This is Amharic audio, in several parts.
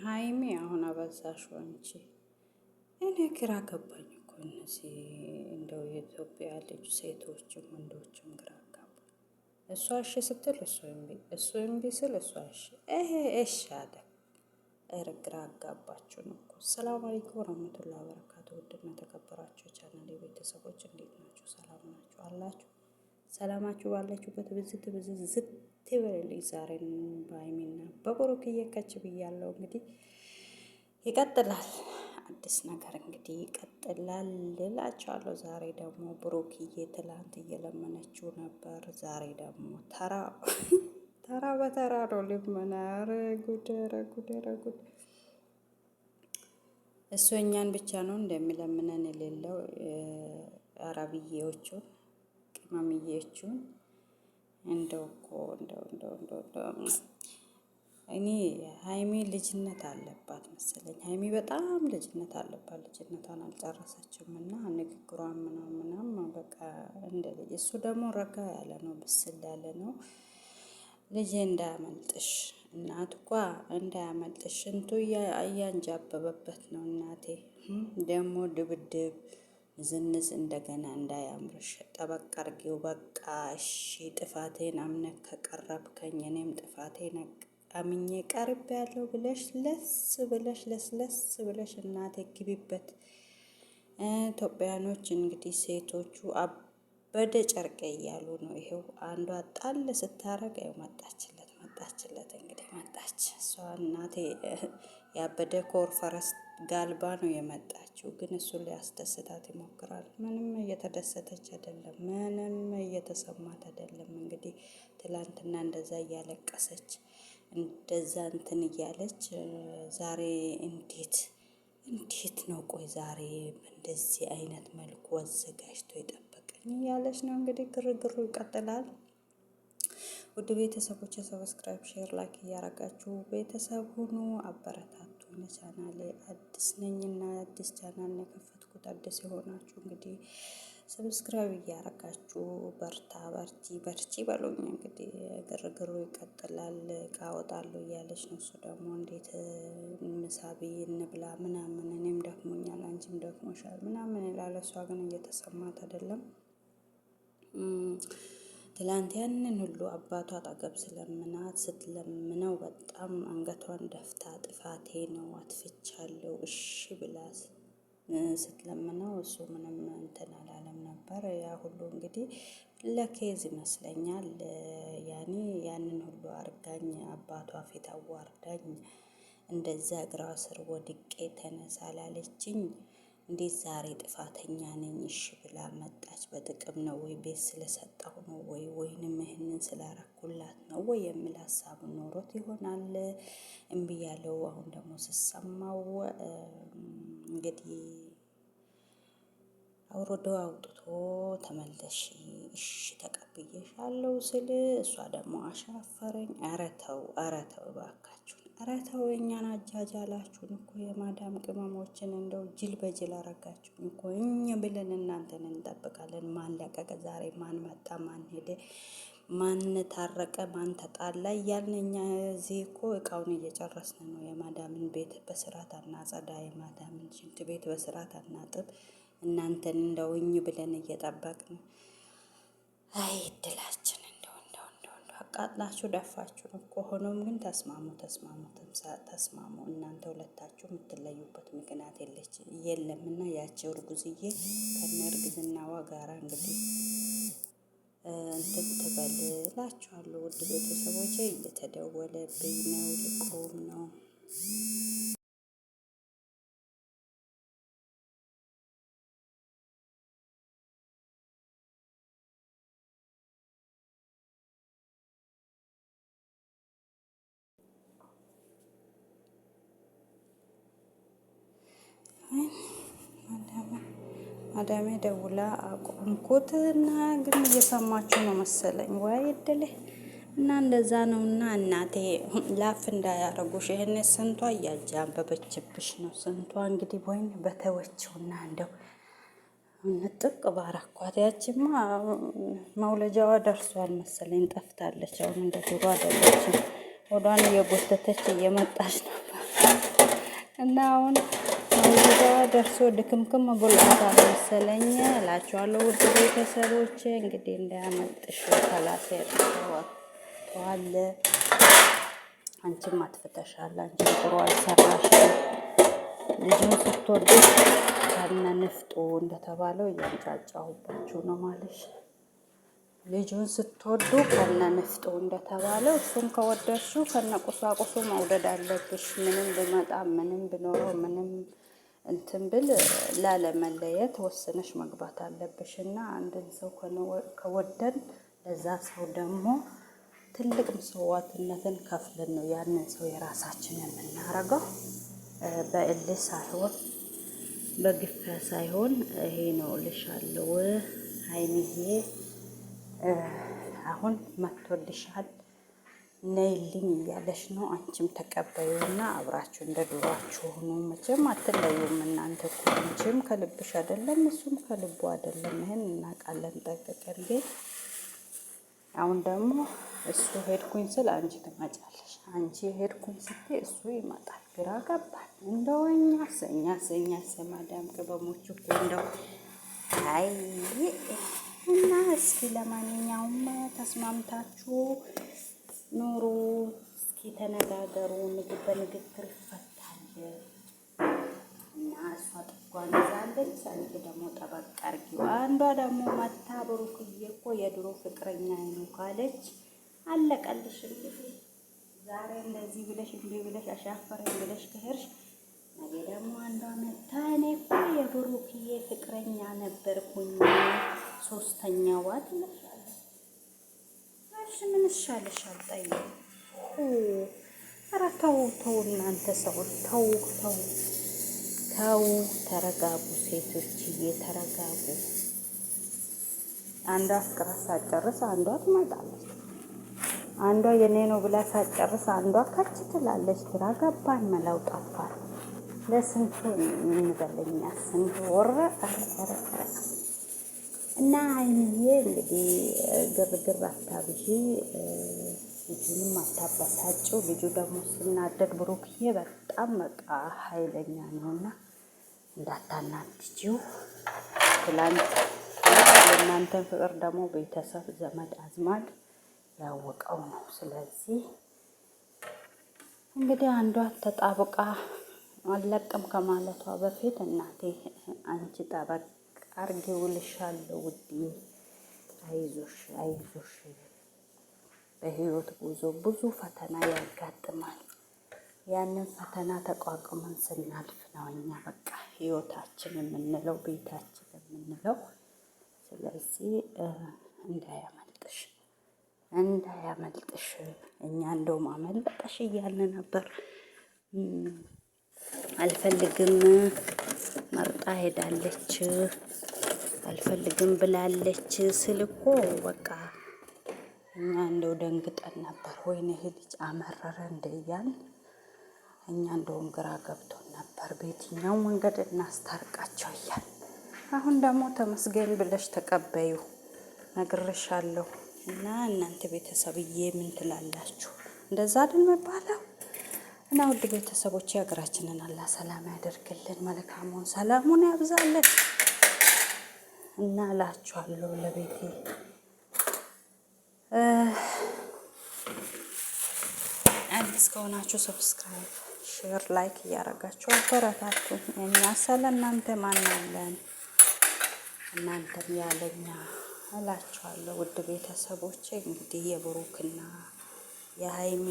ሀይሚ አሁን አበዛሽው አንቺ። እኔ ግራ ገባኝ እኮ እነዚህ እንደው የኢትዮጵያ ልጅ ሴቶችም ወንዶችም ግራ ገባኝ። እሷ እሺ ስትል እሱ እምቢ፣ እሱ እምቢ ስል እሷ እሺ፣ ይሄ እሺ አለ። ግራ አጋባችሁን እኮ። ሰላም አለይኩም ወራህመቱላሂ ወበረካቱ። ውድና ተከበራችሁ ቻናል ቤተሰቦች እንዴት ናችሁ? ሰላም ናችሁ አላችሁ? ሰላማችሁ ባላችሁበት ብዝት ብዝት ይበልልኝ። ዛሬን በሀይሚና በብሩክ እየከች ብያለሁ። እንግዲህ ይቀጥላል፣ አዲስ ነገር እንግዲህ ይቀጥላል እላችኋለሁ። ዛሬ ደግሞ ብሩክዬ ትላንት እየለመነችው ነበር። ዛሬ ደግሞ ተራ በተራ ነው ልመና። ኧረ ጉድ! ኧረ ጉድ! ኧረ ጉድ! እሱ እኛን ብቻ ነው እንደሚለምነን የሌለው አረብዬዎቹን ቅመምዬዎቹን እንደው እኮ እንደው እኔ ሀይሚ ልጅነት አለባት መሰለኝ። ሀይሚ በጣም ልጅነት አለባት። ልጅነቷን አልጨረሰችም እና ንግግሯን ምናምን በቃ እንደ ልጅ። እሱ ደግሞ ረጋ ያለ ነው፣ ብስል ያለ ነው። ልጄ እንዳያመልጥሽ፣ እናት እኳ እንዳያመልጥሽ እንቱ እያንጃበበበት ነው። እናቴ ደግሞ ድብድብ ዝንዝ እንደገና እንዳያምርሽ፣ ጠበቅ አርጌው። በቃ እሺ ጥፋቴን አምነህ ከቀረብከኝ እኔም ጥፋቴን አምኜ ቀርብ ያለው ብለሽ ለስለስ ብለሽ እናቴ ግቢበት። ኢትዮጵያኖች እንግዲህ ሴቶቹ አበደ ጨርቄ እያሉ ነው። ይሄው አንዷ ጣል ስታረግ ያው መጣችለት እንግዲህ መጣች። እሷ እናቴ ያበደ ኮርፈረስ ጋልባ ነው የመጣችው። ግን እሱ ሊያስደስታት ይሞክራል። ምንም እየተደሰተች አይደለም፣ ምንም እየተሰማት አይደለም። እንግዲህ ትላንትና እንደዛ እያለቀሰች እንደዛ እንትን እያለች ዛሬ እንዴት ነው? ቆይ ዛሬ እንደዚህ አይነት መልኩ አዘጋጅቶ የጠበቀኝ እያለች ነው። እንግዲህ ግርግሩ ይቀጥላል። ውድ ቤተሰቦች ሰብስክራይብ፣ ሼር፣ ላይክ እያረጋችሁ ቤተሰብ ሁኑ፣ አበረታቱኝ። ቻናሌ አዲስ ነኝና አዲስ ቻናል ነው የከፈትኩት። አዲስ የሆናችሁ እንግዲህ ሰብስክራይብ እያረጋችሁ በርቺ በሉኝ። እንግዲህ ግርግሩ ይቀጥላል። ካወጣለሁ እያለች ነው። እሱ ደግሞ እንዴት ምሳቢ እንብላ ምናምን፣ እኔም ደክሞኛል አንቺም ደክሞሻል ምናምን ይላል። እሷ ግን እየተሰማት አይደለም። ትላንት ያንን ሁሉ አባቷ አጠገብ ስትለምነው በጣም አንገቷን ደፍታ ጥፋቴ ነው አጥፍቻለሁ እሺ ብላ ስትለምነው እሱ ምንም እንትን አላለም ነበር። ያ ሁሉ እንግዲህ ለኬዝ ይመስለኛል። ያንን ሁሉ አርጋኝ አባቷ ፊት አዋርዳኝ እንደዛ እግሯ ስር ወድቄ ተነሳ ላለችኝ እንዴት ዛሬ ጥፋተኛ ነኝ እሺ ብላ መጣች? በጥቅም ነው ወይ ቤት ስለሰጠሁ ነው ወይ ወይንም ይህንን ስላረኩላት ነው ወይ የሚል ሀሳብ ኖሮት ይሆናል እምቢ ያለው። አሁን ደግሞ ስሰማው እንግዲህ አውርዶ አውጥቶ ተመለሽ እሺ ተቀብዬሻለሁ ስል እሷ ደግሞ አሻፈረኝ። ኧረ ተው እባካችሁን፣ ኧረ ተው። እኛን አጃጃላችሁን እኮ የማዳም ቅመሞችን እንደው ጅል በጅል አረጋችሁን እኮ። እኛ ብለን እናንተን እንጠብቃለን። ማን ለቀቀ ዛሬ? ማን መጣ? ማን ሄደ? ማን ታረቀ? ማን ተጣላ? እያልን እኛ እዚህ እኮ እቃውን እየጨረስን ነው። የማዳምን ቤት በስርዓት አናጸዳ፣ የማዳምን ሽንት ቤት በስርዓት አናጥብ። እናንተን እንደውኝ ብለን እየጠበቅን አይ እድላችን እንደው አቃጥላችሁ ደፋችሁን እኮ። ሆኖም ግን ተስማሙ። እናንተ ሁለታችሁ የምትለዩበት ምክንያት የለምና ያቺው እርጉዝዬ ከነ እርግዝናዋ ጋራ እንግዲህ እንትን ትበል እላችኋለሁ። ውድ ቤተሰቦቼ እየተደወለብኝ ነው፣ ልቆም ነው። አዳሜ ደውላ አቆምኩትና ግን እየሰማችሁ ነው መሰለኝ። ወይ እድሌ እና እንደዛ ነውና እናቴ ላፍ እንዳያረጉሽ። ይሄን ስንቷ እያጃበበችብሽ ነው። ስንቷ እንግዲህ ወይን በተወችውና እንደው ንጥቅ ባረኳት። ያቺማ መውለጃዋ ደርሷል መሰለኝ፣ ጠፍታለች። አሁን እንደ ድሮ አይደለችም። ሆዷን እየጎተተች እየመጣች ነበር። እና አሁን መውለዷ ደርሶ ድክምክም ብሏታል መሰለኝ እላችኋለሁ። ውድ ቤተሰቦች እንግዲህ እንዳያመልጥሽ ከላሴ ያጥተዋል። አንቺም አጥፍተሻል። አንቺም ጥሩ አልሰራሽም። ልጁን ስትወዱ ከነ ንፍጡ እንደተባለው እያንጫጫሁባችሁ ነው ማለት ልጁን ስትወዱ ከነ ንፍጡ እንደተባለው እሱም ከወደድሽው ከነ ቁሳቁሱ መውደድ አለብሽ። ምንም ብመጣ ምንም ብኖረው ምንም እንትን ብል ላለመለየት ወስነሽ መግባት አለብሽ። እና አንድን ሰው ከወደን ለዛ ሰው ደግሞ ትልቅ መስዋዕትነትን ከፍለን ነው ያንን ሰው የራሳችን የምናረገው። በእልህ ሳይሆን በግፊያ ሳይሆን ይሄ ነው እልሻለሁ። ሀይሚዬ አሁን መጥቶልሻል ነይልኝ እያለሽ ነው። አንቺም ተቀበዩና አብራችሁ እንደ ዱሯችሁ ሆኑ። መቼም አትለዩም እናንተ እኮ አንቺም ከልብሽ አይደለም እሱም ከልቡ አይደለም። ይሄን እናውቃለን ጠንቅቀን። ግን አሁን ደግሞ እሱ ሄድኩኝ ስል አንቺ ትመጫለሽ፣ አንቺ ሄድኩኝ ስትይ እሱ ይመጣል። ግራ ገባን። እንደው እኛስ የማዳም ቅመሞች እኮ እንደው አይ እና እስኪ ለማንኛውም ተስማምታችሁ ኑሩ። እስኪ ተነጋገሩ። በንግግር ይፈታል። እና እሷ ጥጓን ይዛለች፣ አንቺ ደግሞ ጠበቅ አድርጊው። አንዷ ደግሞ መታ ብሩክዬ እኮ የድሮ ፍቅረኛ ነው ካለች አለቀልሽ። እንግዲህ ዛሬ እንደዚህ ብለሽ እንዲህ ብለሽ አሻፈረኝ ብለሽ ከሄድሽ ነገ ደግሞ አንዷ መታ እኔ እኮ የብሩክዬ ፍቅረኛ ነበርኩኝ ሶስተኛዋ ትለሻለች። እሺ ምን ይሻልሻል? ጠይቁ። ኧረ ተው እናንተ ሰዎች ተው፣ ተረጋጉ። ሴቶችዬ ተረጋጉ። አንዷ አፍቅራ ሳጨርስ አንዷ ትመጣለች። አንዷ የኔ ነው ብላ ሳጨርስ አንዷ ከች ትላለች። ግራ ገባን፣ መላው ጠፋን። ለስንቱ እንበለኛ ስንት ወረ እና ሀይሚዬ እንግዲህ ግርግር አታብዢ፣ ልጁንም አታበሳጭው። ልጁ ደግሞ ሲናደድ ብሩክዬ በጣም በቃ ኃይለኛ ነውና እንዳታናድጂው። ትላንት የእናንተን ፍቅር ደግሞ ቤተሰብ ዘመድ አዝማድ ያወቀው ነው። ስለዚህ እንግዲህ አንዷ ተጣብቃ አለቅም ከማለቷ በፊት እናቴ አንቺ ጠበቅ አርጌው እልሻለሁ ውዴ፣ አይዞሽ። በህይወት ጉዞ ብዙ ፈተና ያጋጥማል። ያንን ፈተና ተቋቁመን ስናልፍ ነው እኛ በቃ ህይወታችን የምንለው ቤታችን የምንለው። ስለዚህ እንዳያመልጥሽ። እኛ እንደውም አመለጠሽ እያልን ነበር። አልፈልግም መርጣ ሄዳለች፣ አልፈልግም ብላለች ስልኮ በቃ እኛ እንደው ደንግጠን ነበር። ወይኔ ይሄ ልጅ አመረረ እንደ እያልን እኛ እንደውም ግራ ገብቶን ነበር። በየትኛው መንገድ እናስታርቃቸው እያል አሁን ደግሞ ተመስገን ብለሽ ተቀበዩ ነግርሻለሁ። እና እናንተ ቤተሰብዬ ምን ትላላችሁ? እንደዛ አይደል መባለው? እና ውድ ቤተሰቦች ሀገራችንን አላህ ሰላም ያደርግልን፣ መልካሙን ሰላሙን ያብዛልን እና እላችኋለሁ። ለቤቴ አዲስ ከሆናችሁ ሰብስክራይብ፣ ሼር፣ ላይክ እያደረጋችሁ አበረታቱኝ። እኛ ስለ እናንተ ማን አለን? እናንተም ያለኛ እላችኋለሁ። ውድ ቤተሰቦቼ እንግዲህ የብሩክና የሀይሚ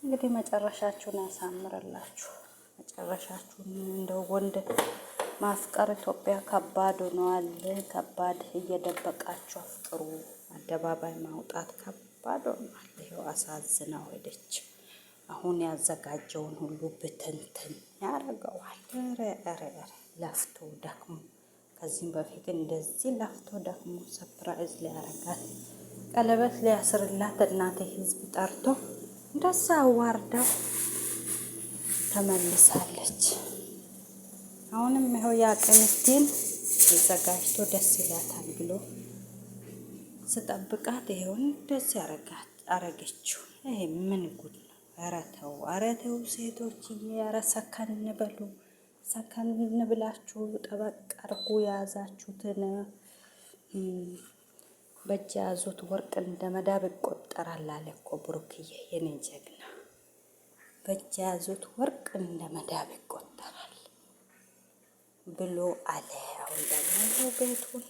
እንግዲህ መጨረሻችሁን ያሳምርላችሁ። መጨረሻችሁን እንደው ወንድ ማፍቀር ኢትዮጵያ ከባድ ሆኗል። ከባድ እየደበቃችሁ አፍቅሩ። አደባባይ ማውጣት ከባድ ሆኗል። ይኸው አሳዝናው ሄደች። አሁን ያዘጋጀውን ሁሉ ብትንትን ያደርገዋል። ኧረ ለፍቶ ደክሞ ከዚህም በፊት እንደዚህ ለፍቶ ደክሞ ሰፕራይዝ ሊያረጋት ቀለበት ሊያስርላት እናቴ ህዝብ ጠርቶ እንደዛ አዋርዳው ተመልሳለች። አሁንም ይኸው ያቅምቴን ተዘጋጅቶ ደስ ይላታል ብሎ ስጠብቃት ይሄውን እንደዚህ ያረጋት አረገችው። ይሄ ምን ጉድ ነው? ኧረ ተው፣ ኧረ ተው ሴቶችዬ፣ ኧረ ሰከን በሉ። ሰከን ብላችሁ ጠበቅ አርጉ የያዛችሁትን። በእጅ ያዙት ወርቅ እንደ መዳብ ይቆጠራል አለ እኮ ብሩክዬ፣ የኔ ጀግና። በእጅ ያዙት ወርቅ እንደ መዳብ ይቆጠራል ብሎ አለ። አሁን ደግሞ ቤቱን